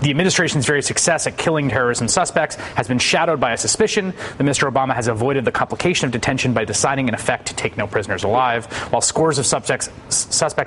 The administration's very success at killing terrorism suspects has been shadowed by a suspicion that Mr. Obama has avoided the complication of detention by deciding, in effect, to take no prisoners alive. While scores of suspects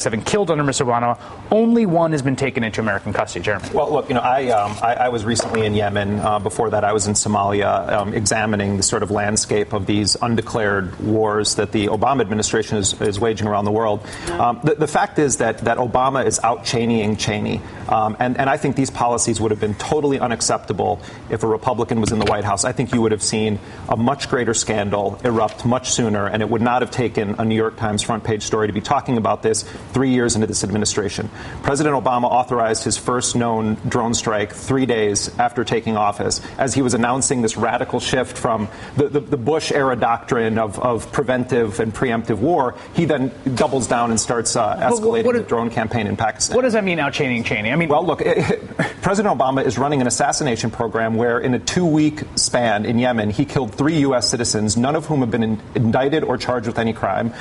have been killed under Mr. Obama, only one has been taken into American custody. Jeremy. Well, look, I was recently in Yemen. Before that, I was in Somalia, examining the sort of landscape of these undeclared wars that the Obama administration is waging around the world. The fact is that Obama is out-Cheneying Cheney. And I think these policies would have been totally unacceptable if a Republican was in the White House. I think you would have seen a much greater scandal erupt much sooner, and it would not have taken a New York Times front page story to be talking about this 3 years into this administration. President Obama authorized his first known drone strike 3 days after taking office, as he was announcing this radical shift from the Bush-era doctrine of preventive and preemptive war. He then doubles down and starts escalating the drone campaign in Pakistan. What does that mean, out-Cheneying Cheney? Well, look, President Obama is running an assassination program where in a 2-week span in Yemen, he killed 3 U.S. citizens, none of whom have been indicted or charged with any crime.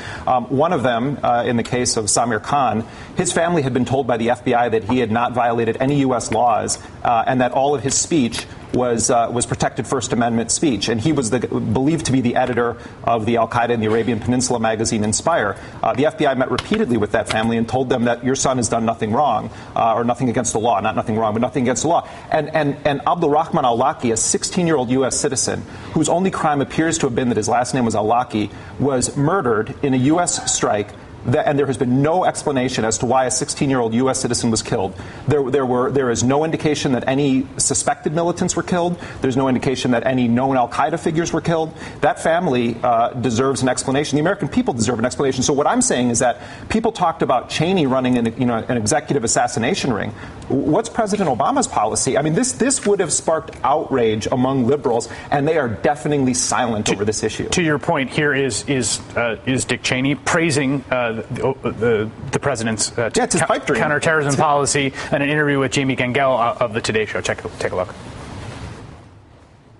One of them, in the case of Samir Khan, his family had been told by the FBI that he had not violated any U.S. laws and that all of his speech was protected First Amendment speech. And he was believed to be the editor of the Al-Qaeda and the Arabian Peninsula magazine Inspire. The FBI met repeatedly with that family and told them that your son has done nothing wrong, or nothing against the law, not nothing wrong, but nothing against the law. And Abdul Rahman al-Laki, a 16-year-old U.S. citizen, whose only crime appears to have been that his last name was al-Laki, was murdered in a U.S. strike. And there has been no explanation as to why a 16-year-old U.S. citizen was killed. There is no indication that any suspected militants were killed. There's no indication that any known al-Qaeda figures were killed. That family deserves an explanation. The American people deserve an explanation. So what I'm saying is that people talked about Cheney running an executive assassination ring. What's President Obama's policy? I mean, this would have sparked outrage among liberals, and they are deafeningly silent over this issue. To your point, here is Dick Cheney praising the president's counterterrorism policy in an interview with Jamie Gangel of the Today Show. Take a look.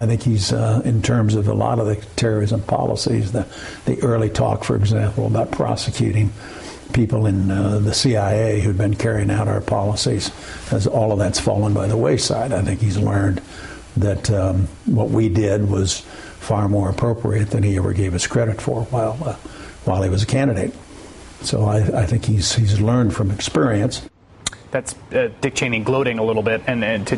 I think he's, in terms of a lot of the terrorism policies, the early talk, for example, about prosecuting people in the CIA who'd been carrying out our policies, as all of that's fallen by the wayside. I think he's learned that what we did was far more appropriate than he ever gave us credit for while he was a candidate. So I think he's learned from experience. That's Dick Cheney gloating a little bit, and to